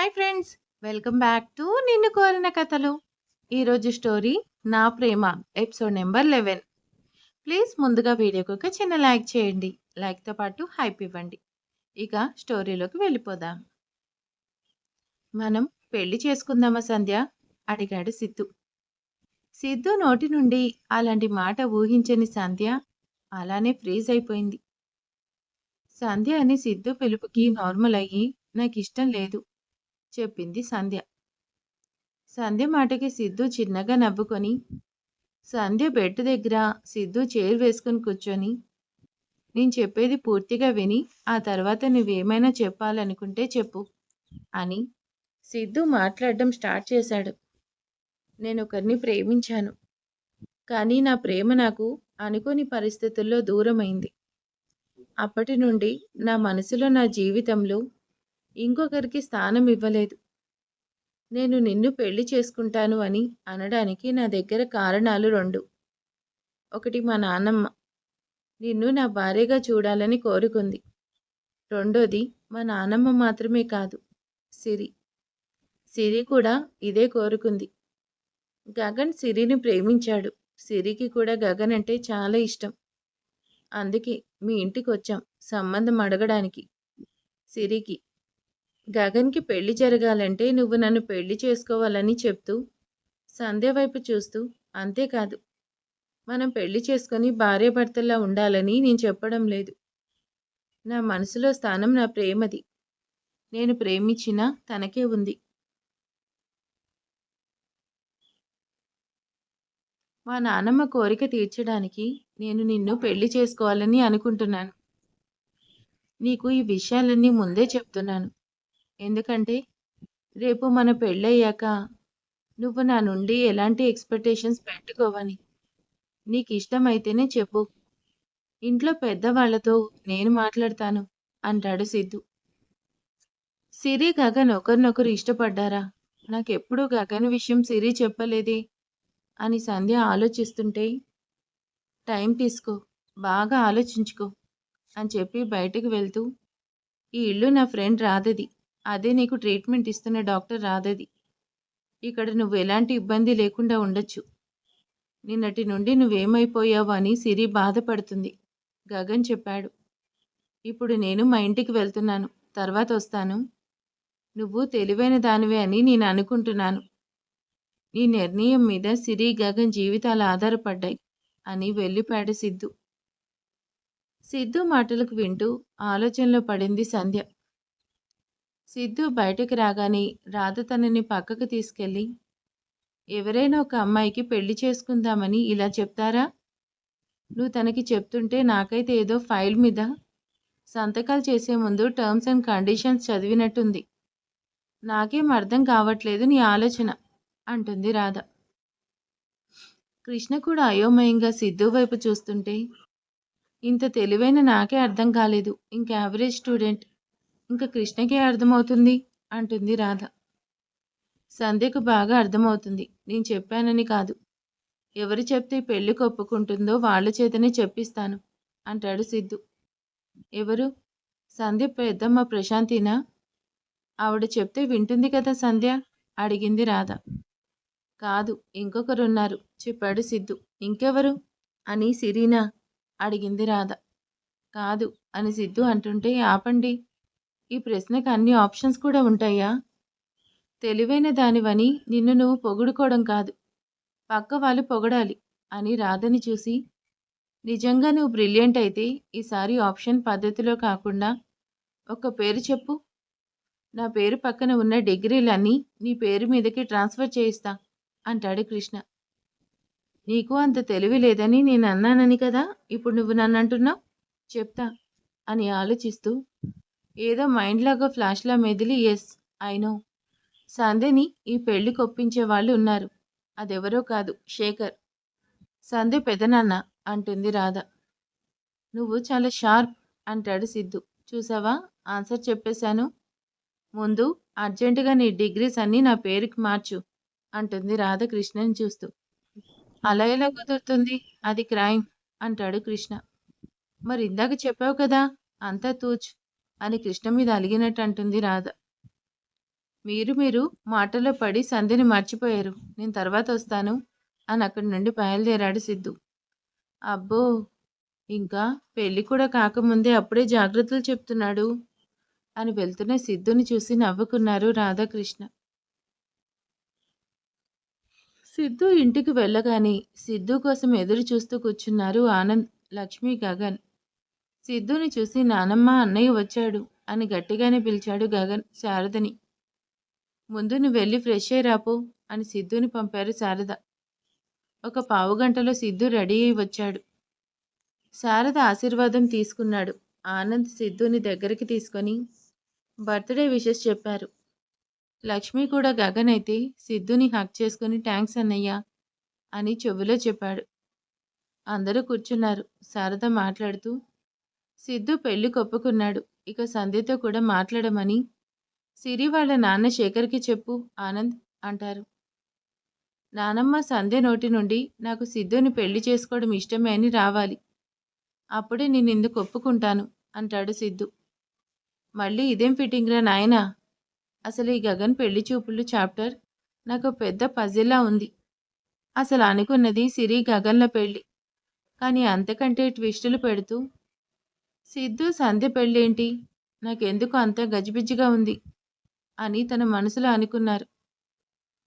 Hi friends, welcome back to నిన్ను కోరిన కథలు. ఈరోజు స్టోరీ నా ప్రేమ ఎపిసోడ్ నెంబర్ 11. ప్లీజ్ ముందుగా వీడియోకి ఒక చిన్న లైక్ చేయండి. లైక్తో పాటు హైప్ ఇవ్వండి. ఇక స్టోరీలోకి వెళ్ళిపోదాం. మనం పెళ్లి చేసుకుందామా సంధ్య? అడిగాడు సిద్ధు. సిద్ధు నోటి నుండి అలాంటి మాట ఊహించని సంధ్య అలానే ఫ్రీజ్ అయిపోయింది. సంధ్య అని సిద్ధు పిలుపుకి నార్మల్ అయ్యి నాకు ఇష్టం లేదు చెప్పింది సంధ్య. సంధ్య మాటకి సిద్ధు చిన్నగా నవ్వుకొని సంధ్య బెడ్ దగ్గర సిద్ధు చైర్ వేసుకుని కూర్చొని నేను చెప్పేది పూర్తిగా విని ఆ తర్వాత నువ్వేమైనా చెప్పాలనుకుంటే చెప్పు అని సిద్ధు మాట్లాడడం స్టార్ట్ చేశాడు. నేను ఒకరిని ప్రేమించాను, కానీ నా ప్రేమ నాకు అనుకోని పరిస్థితుల్లో దూరమైంది. అప్పటి నుండి నా మనసులో నా జీవితంలో ఇంకొకరికి స్థానం ఇవ్వలేదు. నేను నిన్ను పెళ్లి చేసుకుంటాను అని అనడానికి నా దగ్గర కారణాలు 2. ఒకటి, మా నాన్నమ్మ నిన్ను నా భార్యగా చూడాలని కోరుకుంది. రెండోది, మా నాన్నమ్మ మాత్రమే కాదు, సిరి కూడా ఇదే కోరుకుంది. గగన్ సిరిని ప్రేమించాడు. సిరికి కూడా గగన్ అంటే చాలా ఇష్టం. అందుకే మీ ఇంటికి వచ్చాం సంబంధం అడగడానికి. సిరికి గగన్కి పెళ్లి జరగాలంటే నువ్వు నన్ను పెళ్లి చేసుకోవాలని చెప్తూ సంధ్య వైపు చూస్తూ, అంతేకాదు మనం పెళ్లి చేసుకొని భార్యాభర్తల్లా ఉండాలని నేను చెప్పడం లేదు. నా మనసులో స్థానం నా ప్రేమది. నేను ప్రేమించినా తనకే ఉంది. మా నాన్నమ్మ కోరిక తీర్చడానికి నేను నిన్ను పెళ్లి చేసుకోవాలని అనుకుంటున్నాను. నీకు ఈ విషయాలన్నీ ముందే చెప్తున్నాను. ఎందుకంటే రేపు మన పెళ్ళయ్యాక నువ్వు నా నుండి ఎలాంటి ఎక్స్పెక్టేషన్స్ పెట్టుకోవని. నీకు ఇష్టమైతేనే చెప్పు. ఇంట్లో పెద్దవాళ్లతో నేను మాట్లాడతాను అంటాడు సిద్ధు. సిరి గగన్ ఒకరినొకరు ఇష్టపడ్డారా? నాకెప్పుడూ గగన్ విషయం సిరి చెప్పలేదే అని సంధ్య ఆలోచిస్తుంటే, టైం తీసుకో, బాగా ఆలోచించుకో అని చెప్పి బయటకు వెళ్తూ, ఈ ఇల్లు నా ఫ్రెండ్ రాధది. అదే నీకు ట్రీట్మెంట్ ఇస్తున్న డాక్టర్ రాధది. ఇక్కడ నువ్వు ఎలాంటి ఇబ్బంది లేకుండా ఉండొచ్చు. నిన్నటి నుండి నువ్వేమైపోయావు అని సిరి బాధపడుతుంది గగన్ చెప్పాడు. ఇప్పుడు నేను మా ఇంటికి వెళ్తున్నాను, తర్వాత వస్తాను. నువ్వు తెలివైన దానివే అని నేను అనుకుంటున్నాను. నీ నిర్ణయం మీద సిరి గగన్ జీవితాలు ఆధారపడ్డాయి అని వెళ్ళిపాడు సిద్ధు. సిద్ధు మాటలకు వింటూ ఆలోచనలో పడింది సంధ్య. సిద్ధు బయటకు రాగానే రాధ తనని పక్కకు తీసుకెళ్ళి, ఎవరైనా ఒక అమ్మాయికి పెళ్లి చేసుకుందామని ఇలా చెప్తారా? నువ్వు తనకి చెప్తుంటే నాకైతే ఏదో ఫైల్ మీద సంతకాలు చేసే ముందు టర్మ్స్ అండ్ కండిషన్స్ చదివినట్టుంది. నాకేం అర్థం కావట్లేదు నీ ఆలోచన అంటుంది రాధ. కృష్ణ కూడా అయోమయంగా సిద్ధు వైపు చూస్తుంటే, ఇంత తెలివైన నాకే అర్థం కాలేదు, ఇంకా యావరేజ్ స్టూడెంట్ ఇంకా కృష్ణకే అర్థమవుతుంది అంటుంది రాధ. సంధ్యకు బాగా అర్థమవుతుంది. నేను చెప్పానని కాదు, ఎవరు చెప్తే పెళ్లికి ఒప్పుకుంటుందో వాళ్ళ చేతనే చెప్పిస్తాను అంటాడు సిద్ధు. ఎవరు? సంధ్య పెద్దమ్మ ప్రశాంతినా? ఆవిడ చెప్తే వింటుంది కదా సంధ్య అడిగింది రాధ. కాదు, ఇంకొకరున్నారు చెప్పాడు సిద్ధు. ఇంకెవరు అని సిరీనా అడిగింది రాధ. కాదు అని సిద్ధు అంటుంటే, ఆపండి, ఈ ప్రశ్నకు అన్ని ఆప్షన్స్ కూడా ఉంటాయా? తెలివైన దానివని నిన్ను నువ్వు పొగుడుకోవడం కాదు, పక్క వాళ్ళు పొగడాలి అని రాధని చూసి, నిజంగా నువ్వు బ్రిలియంట్ అయితే ఈసారి ఆప్షన్ పద్ధతిలో కాకుండా ఒక పేరు చెప్పు. నా పేరు పక్కన ఉన్న డిగ్రీలన్నీ నీ పేరు మీదకి ట్రాన్స్ఫర్ చేయిస్తా అంటాడు కృష్ణ. నీకు అంత తెలివి లేదని నేను అన్నానని కదా ఇప్పుడు నువ్వు నన్ను అంటున్నావు? చెప్తా అని ఆలోచిస్తూ ఏదో మైండ్లాగా ఫ్లాష్లా మెదిలి, ఎస్ ఐ నో, సంధ్యని ఈ పెళ్లికి ఒప్పించే వాళ్ళు ఉన్నారు. అదెవరో కాదు, శేఖర్, సంధ్య పెదనాన్న అంటుంది రాధ. నువ్వు చాలా షార్ప్ అంటాడు సిద్ధు. చూసావా, ఆన్సర్ చెప్పేశాను. ముందు అర్జెంటుగా నీ డిగ్రీస్ అన్నీ నా పేరుకి మార్చు అంటుంది రాధ కృష్ణని చూస్తూ. అలా ఎలా కుదురుతుంది, అది క్రైమ్ అంటాడు కృష్ణ. మరి ఇందాక చెప్పావు కదా అంతా తూచ్ అని కృష్ణ మీద అలిగినట్టు అంటుంది రాధ. మీరు మాటలో పడి సంధ్యని మర్చిపోయారు. నేను తర్వాత వస్తాను అని అక్కడి నుండి బయలుదేరాడు సిద్ధు. అబ్బో! ఇంకా పెళ్లి కూడా కాకముందే అప్పుడే జాగ్రత్తలు చెప్తున్నాడు అని వెళ్తున్న సిద్ధుని చూసి నవ్వుకున్నారు రాధాకృష్ణ. సిద్ధు ఇంటికి వెళ్ళగానే సిద్ధు కోసం ఎదురు చూస్తూ కూర్చున్నారు ఆనంద్, లక్ష్మి, గగన్. సిద్ధుని చూసి నానమ్మ అన్నయ్య వచ్చాడు అని గట్టిగానే పిలిచాడు గగన్ శారదని. ముందు నువ్వు వెళ్ళి ఫ్రెష్ అయ్యి రాపో అని సిద్ధుని పంపారు శారద. ఒక పావుగంటలో సిద్ధు రెడీ అయి వచ్చాడు. శారద ఆశీర్వాదం తీసుకున్నాడు. ఆనంద్ సిద్ధుని దగ్గరికి తీసుకొని బర్త్డే విషెస్ చెప్పారు. లక్ష్మి కూడా గగన్ అయితే సిద్ధుని హక్ చేసుకుని థ్యాంక్స్ అన్నయ్య అని చెవులో చెప్పాడు. అందరూ కూర్చున్నారు. శారద మాట్లాడుతూ సిద్ధు పెళ్లి కొప్పుకున్నాడు. ఇక సంధ్యతో కూడా మాట్లాడమని సిరి వాళ్ళ నాన్న శేఖర్కి చెప్పు ఆనంద్ అంటారు. నానమ్మ సంధ్య నోటి నుండి నాకు సిద్ధుని పెళ్లి చేసుకోవడం ఇష్టమే అని రావాలి. అప్పుడే నేను ఇందుకు ఒప్పుకుంటాను అంటాడు సిద్ధు. మళ్ళీ ఇదేం ఫిట్టింగ్ రా నాయనా, అసలు ఈ గగన్ పెళ్లి చూపులు చాప్టర్ నాకు పెద్ద పజిల్లా ఉంది. అసలు అనుకున్నది సిరి గగన్ల పెళ్లి, కానీ అంతకంటే ట్విస్టులు పెడుతూ సిద్ధు సంధ్య పెళ్ళేంటి, నాకెందుకు అంత గజిబిజిగా ఉంది అని తన మనసులో అనుకున్నారు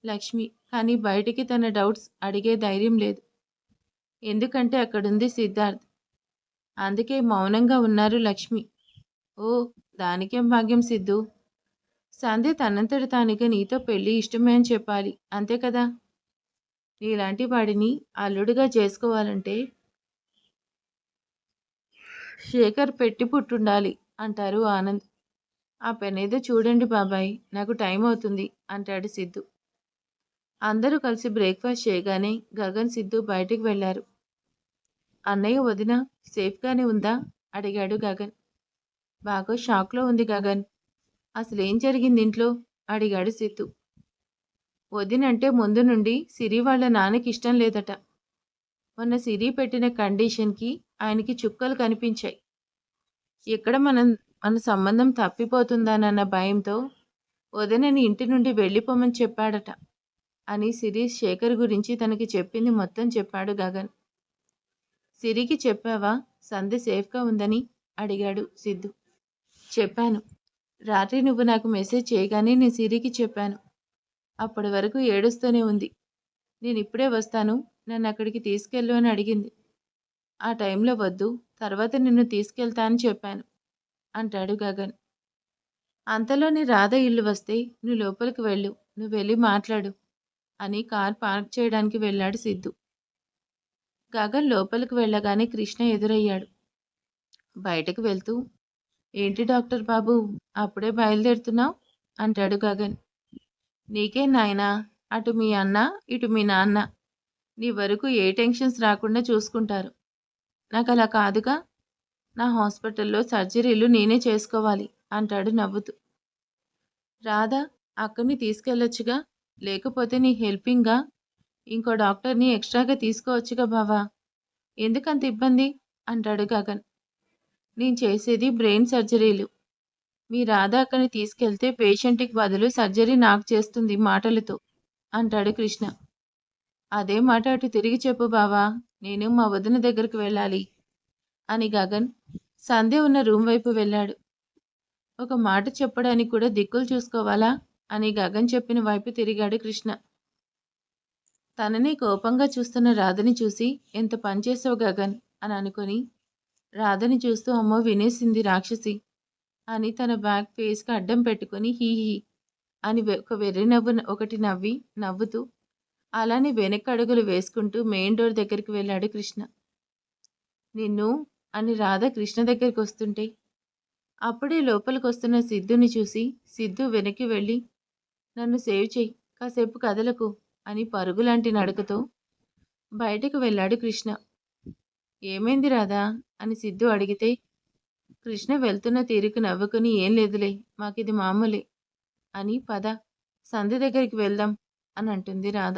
లక్ష్మి. కానీ బయటికి తన డౌట్స్ అడిగే ధైర్యం లేదు. ఎందుకంటే అక్కడుంది సిద్ధార్థ్. అందుకే మౌనంగా ఉన్నారు లక్ష్మి. ఓ, దానికేం భాగ్యం సిద్ధు. సంధ్య తనంతట తానుగా నీతో పెళ్లి ఇష్టమే అని చెప్పాలి, అంతే కదా. నీలాంటి వాడిని అల్లుడుగా చేసుకోవాలంటే శేఖర్ పెట్టి పుట్టుండాలి అంటారు ఆనంద్. ఆ పెనేదో చూడండి బాబాయ్, నాకు టైం అవుతుంది అంటాడు సిద్ధు. అందరూ కలిసి బ్రేక్ఫాస్ట్ చేయగానే గగన్ సిద్ధు బయటికి వెళ్లారు. అన్నయ్య వదిన సేఫ్గానే ఉందా అడిగాడు గగన్. బాగా షాక్లో ఉంది గగన్. అసలేం జరిగింది ఇంట్లో అడిగాడు సిద్ధు. వదినంటే ముందు నుండి సిరి వాళ్ళ నాన్నకి ఇష్టం లేదట. మొన్న సిరి పెట్టిన కండిషన్కి ఆయనకి చుక్కలు కనిపించాయి. ఎక్కడ మన సంబంధం తప్పిపోతుందానన్న భయంతో వదినని ఇంటి నుండి వెళ్ళిపోమని చెప్పాడట అని సిరి శేఖర్ గురించి తనకి చెప్పింది మొత్తం చెప్పాడు గగన్. సిరికి చెప్పావా సంధ్య సేఫ్గా ఉందని అడిగాడు సిద్ధు. చెప్పాను. రాత్రి నువ్వు నాకు మెసేజ్ చేయగానే నేను సిరికి చెప్పాను. అప్పటి వరకు ఏడుస్తూనే ఉంది. నేను ఇప్పుడే వస్తాను, నన్ను అక్కడికి తీసుకెళ్ళు అని అడిగింది. ఆ టైంలో వద్దు, తర్వాత నిన్ను తీసుకెళ్తా అని చెప్పాను అంటాడు గగన్. అంతలోనే రాధ ఇల్లు వస్తే నువ్వు లోపలికి వెళ్ళు, నువ్వు వెళ్ళి మాట్లాడు అని కార్ పార్క్ చేయడానికి వెళ్ళాడు సిద్ధు. గగన్ లోపలికి వెళ్ళగానే కృష్ణ ఎదురయ్యాడు. బయటకు వెళ్తూ ఏంటి డాక్టర్ బాబు అప్పుడే బయలుదేరుతున్నావు అంటాడు గగన్. నీకేం నాయనా, అటు మీ అన్న ఇటు మీ నాన్న నీ వరకు ఏ టెన్షన్స్ రాకుండా చూసుకుంటారు. నాకు అలా కాదుగా, నా హాస్పిటల్లో సర్జరీలు నేనే చేసుకోవాలి అంటాడు నవ్వుతూ. రాధా అక్కడిని తీసుకెళ్ళొచ్చుగా, లేకపోతే నీ హెల్పింగ్గా ఇంకో డాక్టర్ని ఎక్స్ట్రాగా తీసుకోవచ్చుగా బావా, ఎందుకంత ఇబ్బంది అంటాడు గగన్. నేను చేసేది బ్రెయిన్ సర్జరీలు. మీ రాధా అక్కడిని తీసుకెళ్తే పేషెంట్కి బదులు సర్జరీ నాకు చేస్తుంది మాటలతో అంటాడు కృష్ణ. అదే మాట అటు తిరిగి చెప్పు బావా, నేను మా వదిన దగ్గరికి వెళ్ళాలి అని గగన్ సంధ్య ఉన్న రూమ్ వైపు వెళ్ళాడు. ఒక మాట చెప్పడానికి కూడా దిక్కులు చూసుకోవాలా అని గగన్ చెప్పిన వైపు తిరిగాడు కృష్ణ. తనని కోపంగా చూస్తున్న రాధని చూసి ఎంత పనిచేసావు గగన్ అని అనుకొని రాధని చూస్తూ అమ్మో వినేసింది రాక్షసి అని తన బ్యాగ్ ఫేస్కి అడ్డం పెట్టుకుని హీహీ అని ఒక వెర్రి నవ్వు ఒకటి నవ్వుతూ అలానే వెనక్కి అడుగులు వేసుకుంటూ మెయిన్ డోర్ దగ్గరికి వెళ్ళాడు కృష్ణ. నిన్ను అని రాధ కృష్ణ దగ్గరికి వస్తుంటే అప్పుడే లోపలికి వస్తున్న సిద్ధుని చూసి సిద్ధు వెనక్కి వెళ్ళి నన్ను సేవ్ చెయ్యి, కాసేపు కదలకు అని పరుగులాంటి నడకతో బయటకు వెళ్ళాడు కృష్ణ. ఏమైంది రాధా అని సిద్ధు అడిగితే కృష్ణ వెళ్తున్న తీరుకు నవ్వుకుని ఏం లేదులే, మాకిది మామూలే అని పద సంధ్య దగ్గరికి వెళ్దాం అని అంటుంది రాధ.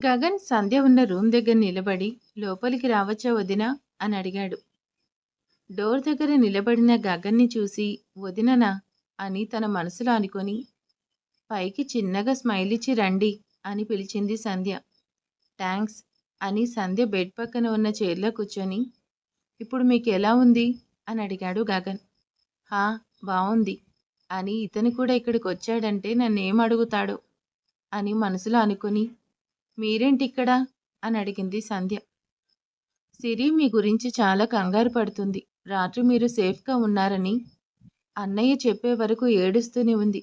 గగన్ సంధ్య ఉన్న రూమ్ దగ్గర నిలబడి లోపలికి రావచ్చా వదినా అని అడిగాడు. డోర్ దగ్గర నిలబడిన గగన్ని చూసి వదిననా అని తన మనసులో అనుకొని పైకి చిన్నగా స్మైల్ ఇచ్చి రండి అని పిలిచింది సంధ్య. థ్యాంక్స్ అని సంధ్య బెడ్ పక్కన ఉన్న చైర్లో కూర్చొని, ఇప్పుడు మీకు ఎలా ఉంది అని అడిగాడు గగన్. హా, బావుంది అని ఇతను కూడా ఇక్కడికి వచ్చాడంటే నన్నేం అడుగుతాడో అని మనసులో అనుకుని, మీరేంటిక్కడ అని అడిగింది సంధ్య. సిరి మీ గురించి చాలా కంగారు పడుతుంది. రాత్రి మీరు సేఫ్గా ఉన్నారని అన్నయ్య చెప్పే వరకు ఏడుస్తూనే ఉంది.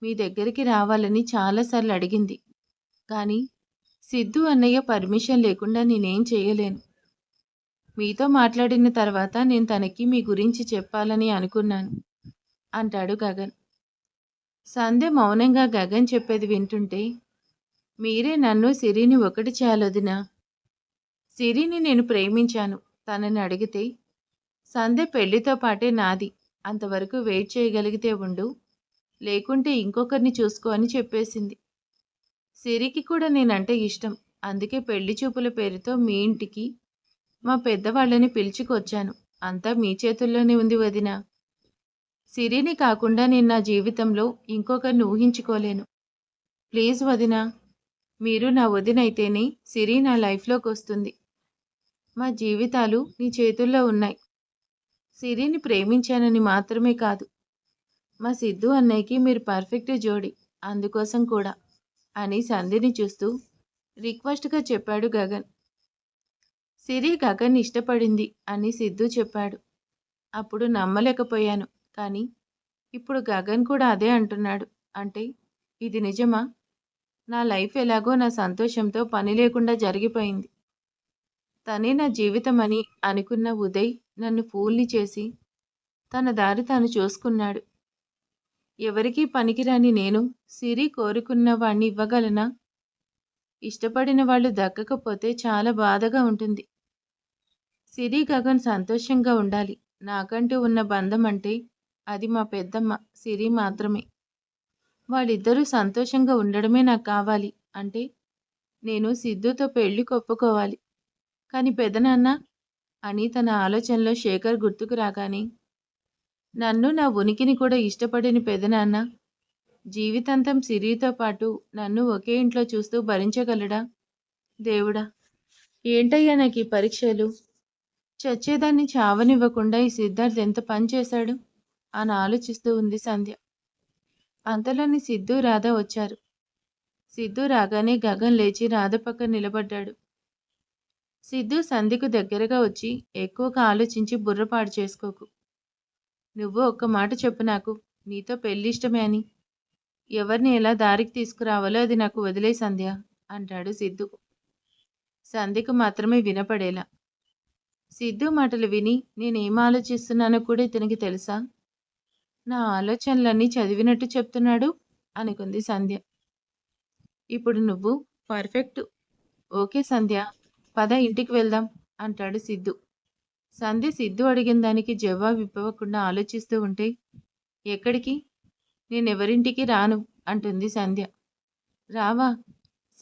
మీ దగ్గరికి రావాలని చాలాసార్లు అడిగింది. కానీ సిద్ధు అన్నయ్య పర్మిషన్ లేకుండా నేనేం చేయలేను. మీతో మాట్లాడిన తర్వాత నేను తనకి మీ గురించి చెప్పాలని అనుకున్నాను అంటాడు గగన్. సంధ్య మౌనంగా గగన్ చెప్పేది వింటుంటే, మీరే నన్ను సిరిని ఒకటి చేయాలొదినా. సిరిని నేను ప్రేమించాను. తనని అడిగితే సంధ్య పెళ్లితో పాటే నాది. అంతవరకు వెయిట్ చేయగలిగితే ఉండు, లేకుంటే ఇంకొకరిని చూసుకో అని చెప్పేసింది. సిరికి కూడా నేనంటే ఇష్టం. అందుకే పెళ్లి చూపుల పేరుతో మీ ఇంటికి మా పెద్దవాళ్ళని పిలుచుకొచ్చాను. అంతా మీ చేతుల్లోనే ఉంది వదినా. సిరిని కాకుండా నేను నా జీవితంలో ఇంకొకరిని ఊహించుకోలేను. ప్లీజ్ వదినా, మీరు నా వదినైతేనే సిరి నా లైఫ్లోకి వస్తుంది. మా జీవితాలు నీ చేతుల్లో ఉన్నాయి. సిరిని ప్రేమించానని మాత్రమే కాదు, మా సిద్ధు అన్నయ్యకి మీరు పర్ఫెక్ట్ జోడి, అందుకోసం కూడా అని సంధ్యని చూస్తూ రిక్వెస్ట్గా చెప్పాడు గగన్. సిరి గగన్ ఇష్టపడింది అని సిద్ధు చెప్పాడు. అప్పుడు నమ్మలేకపోయాను. కానీ ఇప్పుడు గగన్ కూడా అదే అంటున్నాడు. అంటే ఇది నిజమా? నా లైఫ్ ఎలాగో నా సంతోషంతో పని లేకుండా జరిగిపోయింది. తనే నా జీవితం అని అనుకున్న ఉదయ్ నన్ను ఫూల్ని చేసి తన దారి తాను చూసుకున్నాడు. ఎవరికీ పనికిరాని నేను సిరి కోరుకున్న వాణ్ణి ఇవ్వగలనా? ఇష్టపడిన వాళ్ళు దక్కకపోతే చాలా బాధగా ఉంటుంది. సిరి గగన్ సంతోషంగా ఉండాలి. నాకంటూ ఉన్న బంధం అంటే అది మా పెద్దమ్మ సిరి మాత్రమే. వాళ్ళిద్దరూ సంతోషంగా ఉండడమే నాకు కావాలి. అంటే నేను సిద్ధుతో పెళ్లికి ఒప్పుకోవాలి. కానీ పెదనాన్న అని తన ఆలోచనలో శేఖర్ గుర్తుకు రాగానే, నన్ను నా ఉనికిని కూడా ఇష్టపడిన పెదనాన్న జీవితాంతం సిరితో పాటు నన్ను ఒకే ఇంట్లో చూస్తూ భరించగలడా? దేవుడా, ఏంటయ్యా నాకు ఈ పరీక్షలు? చచ్చేదాన్ని చావనివ్వకుండా ఈ సిద్ధార్థ్ ఎంత పని చేశాడు అని ఆలోచిస్తూ ఉంది సంధ్య. అంతలోని సిద్ధు రాధ వచ్చారు. సిద్ధు రాగానే గగన్ లేచి రాధ పక్కన నిలబడ్డాడు. సిద్ధు సంధ్యకు దగ్గరగా వచ్చి, ఎక్కువగా ఆలోచించి బుర్రపాడు చేసుకోకు. నువ్వు ఒక్క మాట చెప్పు నాకు, నీతో పెళ్లి ఇష్టమే అని. ఎవరిని ఎలా దారికి తీసుకురావాలో అది నాకు వదిలే సంధ్య అంటాడు సిద్ధు. సంధ్యకు మాత్రమే వినపడేలా. సిద్ధు మాటలు విని నేనేం ఆలోచిస్తున్నానో కూడా ఇతనికి తెలుసా? నా ఆలోచనలన్నీ చదివినట్టు చెప్తున్నాడు అనుకుంది సంధ్య. ఇప్పుడు నువ్వు పర్ఫెక్ట్. ఓకే సంధ్య, పద ఇంటికి వెళ్దాం అంటాడు సిద్ధు. సంధ్య సిద్ధు అడిగిన దానికి జవాబు ఇవ్వకుండా ఆలోచిస్తూ ఉంటే, ఎక్కడికి? నేనెవరింటికి రాను అంటుంది సంధ్య. రావా?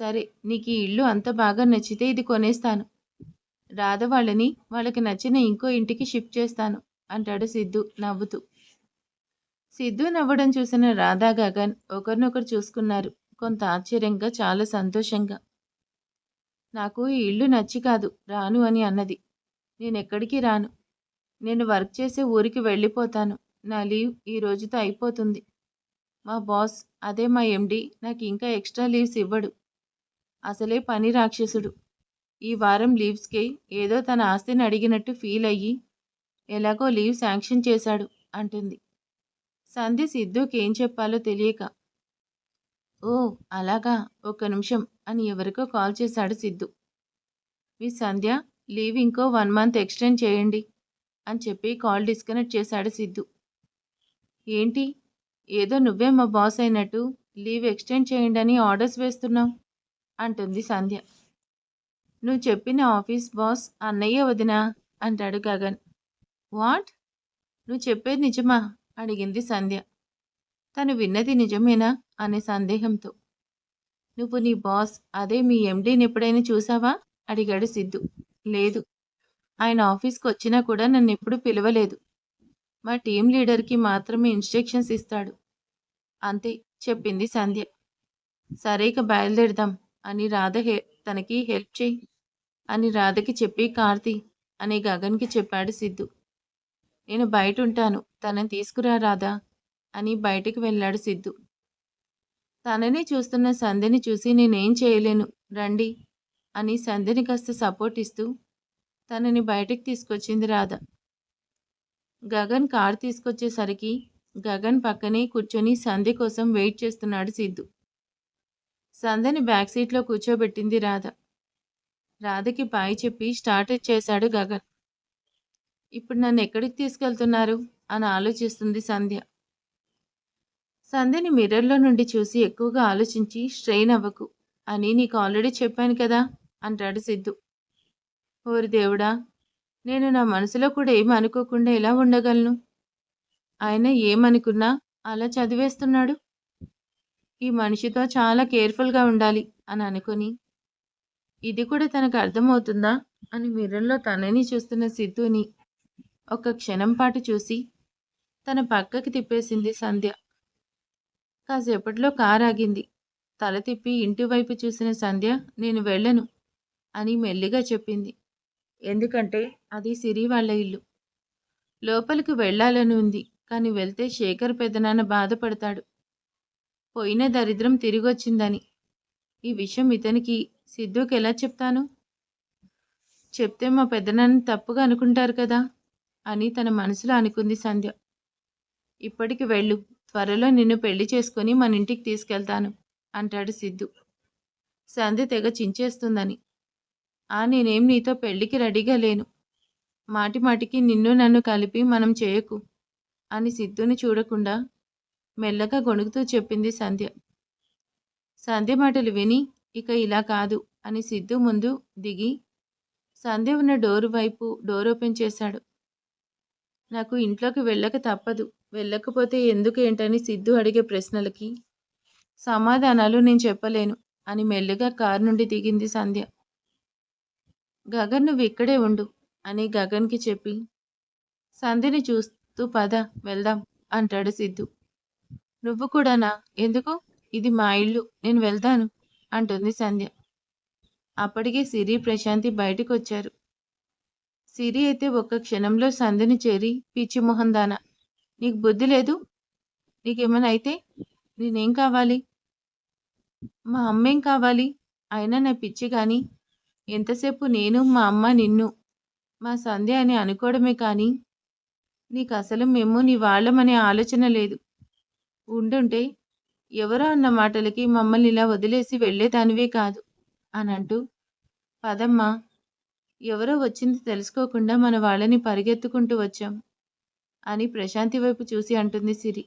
సరే, నీకు ఈ ఇల్లు అంత బాగా నచ్చితే ఇది కొనేస్తాను. రాధ వాళ్ళని వాళ్ళకి నచ్చిన ఇంకో ఇంటికి షిఫ్ట్ చేస్తాను అంటాడు సిద్ధు నవ్వుతూ. సిద్ధు నవ్వడం చూసిన రాధా గగన్ ఒకరినొకరు చూసుకున్నారు. కొంత ఆశ్చర్యంగా, చాలా సంతోషంగా. నాకు ఈ ఇల్లు నచ్చి కాదు రాను అని అన్నది. నేనెక్కడికి రాను. నేను వర్క్ చేసే ఊరికి వెళ్ళిపోతాను. నా లీవ్ ఈ రోజుతో అయిపోతుంది. మా బాస్, అదే మా ఎండి, నాకు ఇంకా ఎక్స్ట్రా లీవ్స్ ఇవ్వడు. అసలే పని రాక్షసుడు. ఈ వారం లీవ్స్కే ఏదో తన ఆస్తిని అడిగినట్టు ఫీల్ అయ్యి ఎలాగో లీవ్ శాంక్షన్ చేశాడు అంటుంది. సంధ్య సిద్ధుకి ఏం చెప్పాలో తెలియక, ఓ అలాగా, ఒక్క నిమిషం అని ఎవరికో కాల్ చేశాడు సిద్ధు. మిస్ సంధ్య, లీవ్ ఇంకో 1 మంత్ ఎక్స్టెండ్ చేయండి అని చెప్పి కాల్ డిస్కనెక్ట్ చేశాడు సిద్ధు. ఏంటి, ఏదో నువ్వే మా బాస్ అయినట్టు లీవ్ ఎక్స్టెండ్ చేయండి అని ఆర్డర్స్ వేస్తున్నావు అంటుంది సంధ్య. నువ్వు చెప్పిన ఆఫీస్ బాస్ అన్నయ్య వదినా అంటాడు గగన్. వాట్? నువ్వు చెప్పేది నిజమా అడిగింది సంధ్య. తను విన్నది నిజమేనా అనే సందేహంతో. నువ్వు నీ బాస్, అదే మీ ఎండీని ఎప్పుడైనా చూసావా అడిగాడు సిద్ధు. లేదు, ఆయన ఆఫీస్కి వచ్చినా కూడా నన్ను ఎప్పుడు పిలవలేదు. మా టీం లీడర్కి మాత్రమే ఇన్స్ట్రక్షన్స్ ఇస్తాడు, అంతే చెప్పింది సంధ్య. సరే ఇక బయలుదేరదాం అని తనకి హెల్ప్ చెయ్యి అని రాధకి చెప్పి కార్తీ అని గగన్‌కి చెప్పాడు సిద్ధు. నేను బయటుంటాను. తనని తీసుకురా రాధా అని బయటికి వెళ్ళాడు సిద్ధు. తనని చూస్తున్న సంధ్యని చూసి నేనేం చేయలేను రండి అని సంధ్యని కాస్త సపోర్ట్ ఇస్తూ తనని బయటికి తీసుకొచ్చింది రాధ. గగన్ కారు తీసుకొచ్చేసరికి గగన్ పక్కనే కూర్చొని సంధ్య కోసం వెయిట్ చేస్తున్నాడు సిద్ధు. సంధ్యని బ్యాక్ సీట్లో కూర్చోబెట్టింది రాధ. రాధకి బాయ్ చెప్పి స్టార్ట్ చేశాడు గగన్. ఇప్పుడు నన్ను ఎక్కడికి తీసుకెళ్తున్నారు అని ఆలోచిస్తుంది సంధ్య. సంధ్యని మిర్రర్లో నుండి చూసి ఎక్కువగా ఆలోచించి స్ట్రెయిన్ అవ్వకు అని నీకు ఆల్రెడీ చెప్పాను కదా అంటాడు సిద్ధు. ఓరి దేవుడా, నేను నా మనసులో కూడా ఏమి అనుకోకుండా ఎలా ఉండగలను? ఆయన ఏమనుకున్నా అలా చదివేస్తున్నాడు. ఈ మనిషితో చాలా కేర్ఫుల్గా ఉండాలి అని అనుకుని ఇది కూడా తనకు అర్థమవుతుందా అని మిర్రర్లో తనని చూస్తున్న సిద్ధుని ఒక క్షణం పాటు చూసి తన పక్కకి తిప్పేసింది సంధ్య. కాసేపట్లో కారు ఆగింది. తల తిప్పి ఇంటి వైపు చూసిన సంధ్య నేను వెళ్ళను అని మెల్లిగా చెప్పింది. ఎందుకంటే అది సిరి వాళ్ళ ఇల్లు. లోపలికి వెళ్ళాలని ఉంది, కానీ వెళ్తే శేఖర్ పెదనాన్న బాధపడతాడు. పోయిన దరిద్రం తిరిగొచ్చిందని. ఈ విషయం ఇతనికి సిద్ధుకి ఎలా చెప్తాను? చెప్తే మా పెదనాన్న తప్పుగా అనుకుంటారు కదా అని తన మనసులో అనుకుంది సంధ్య. ఇప్పటికి వెళ్ళు, త్వరలో నిన్ను పెళ్లి చేసుకుని మన ఇంటికి తీసుకెళ్తాను అంటాడు సిద్ధు. సంధ్య తెగ చించేస్తుందని. నేనేం నీతో పెళ్లికి రెడీగా లేను. మాటి మాటికి నిన్ను నన్ను కలిపి మనం చేయకు అని సిద్ధుని చూడకుండా మెల్లగా గొణుకుతూ చెప్పింది సంధ్య. సంధ్య మాటలు విని ఇక ఇలా కాదు అని సిద్ధు ముందు దిగి సంధ్య ఉన్న డోర్ ఓపెన్ చేశాడు. నాకు ఇంట్లోకి వెళ్ళక తప్పదు. వెళ్ళకపోతే ఎందుకేంటని సిద్ధు అడిగే ప్రశ్నలకి సమాధానాలు నేను చెప్పలేను అని మెల్లిగా కారు నుండి దిగింది సంధ్య. గగన్ నువ్వు ఇక్కడే ఉండు అని గగన్కి చెప్పి సంధ్యని చూస్తూ పద వెళ్దాం అంటాడు సిద్ధు. నువ్వు కూడానా? ఎందుకు? ఇది మా ఇల్లు, నేను వెళ్తాను అంటుంది సంధ్య. అప్పటికే సిరి ప్రశాంతి బయటకు వచ్చారు. సిరి అయితే ఒక్క క్షణంలో సంధ్యని చేరి పిచ్చి మొహందానా, నీకు బుద్ధి లేదు? నీకేమైనా అయితే నేనేం కావాలి? మా అమ్మేం కావాలి? అయినా నా పిచ్చి కానీ ఎంతసేపు నేను మా అమ్మ నిన్ను మా సంధ్య అని అనుకోవడమే కానీ నీకు అసలు మేము నీ వాళ్ళమనే ఆలోచన లేదు. ఉండుంటే ఎవరో అన్న మాటలకి మమ్మల్ని ఇలా వదిలేసి వెళ్ళేదానివే కాదు అని అంటూ పదమ్మా, ఎవరో వచ్చింది తెలుసుకోకుండా మన వాళ్ళని పరిగెత్తుకుంటూ వచ్చాం అని ప్రశాంతి వైపు చూసి అంటుంది సిరి.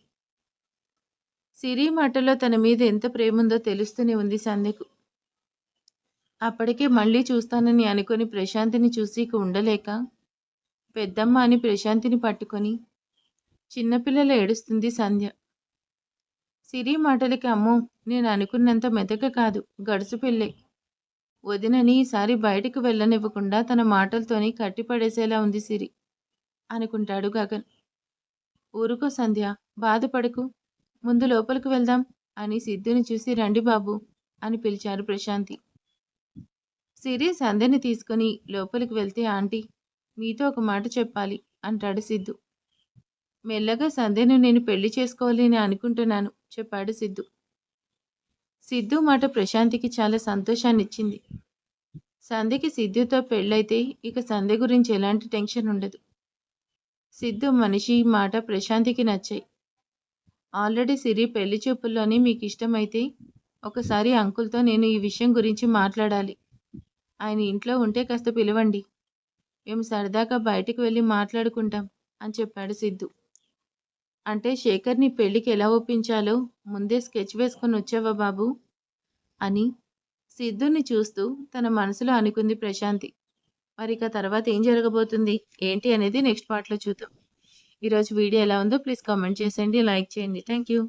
సిరి మాటల్లో తన మీద ఎంత ప్రేముందో తెలుస్తూనే ఉంది సంధ్యకు. అప్పటికే మళ్ళీ చూస్తానని అనుకుని ప్రశాంతిని చూసి ఇక ఉండలేక పెద్దమ్మ అని ప్రశాంతిని పట్టుకొని చిన్నపిల్లలు ఏడుస్తుంది సంధ్య. సిరి మాటలకి అమ్మో, నేను అనుకున్నంత మెతక కాదు, గడుసు పిల్లే. వదినని ఈసారి బయటకు వెళ్ళనివ్వకుండా తన మాటలతోని కట్టిపడేసేలా ఉంది సిరి అనుకుంటాడు గగన్. ఊరుకో సంధ్య, బాధపడకు, ముందు లోపలికి వెళ్దాం అని సిద్ధుని చూసి రండి బాబు అని పిలిచారు ప్రశాంతి. సిరి సంధ్యని తీసుకుని లోపలికి వెళ్తే ఆంటీ మీతో ఒక మాట చెప్పాలి అంటాడు సిద్ధు. మెల్లగా సంధ్యను నేను పెళ్లి చేసుకోవాలని అనుకుంటున్నాను చెప్పాడు సిద్ధు. సిద్ధు మాట ప్రశాంతికి చాలా సంతోషాన్ని ఇచ్చింది. సంధ్యకి సిద్ధుతో పెళ్ళైతే ఇక సంధ్య గురించి ఎలాంటి టెన్షన్ ఉండదు. సిద్ధు మనిషి మాట ప్రశాంతికి నచ్చాయి. ఆల్రెడీ సిరి పెళ్లి చూపుల్లోనే మీకు ఇష్టమైతే ఒకసారి అంకుల్తో నేను ఈ విషయం గురించి మాట్లాడాలి. ఆయన ఇంట్లో ఉంటే కాస్త పిలవండి, మేము సరదాగా బయటికి వెళ్ళి మాట్లాడుకుంటాం అని చెప్పాడు సిద్ధు. అంటే శేఖర్ని పెళ్లికి ఎలా ఒప్పించాలో ముందే స్కెచ్ వేసుకొని వచ్చావా బాబు అని సిద్ధుని చూస్తూ తన మనసులో అనుకుంది ప్రశాంతి. మరి ఇక తర్వాత ఏం జరగబోతుంది ఏంటి అనేది నెక్స్ట్ పార్ట్లో చూద్దాం. ఈరోజు వీడియో ఎలా ఉందో ప్లీజ్ కామెంట్ చేసేయండి, లైక్ చేయండి. Thank you.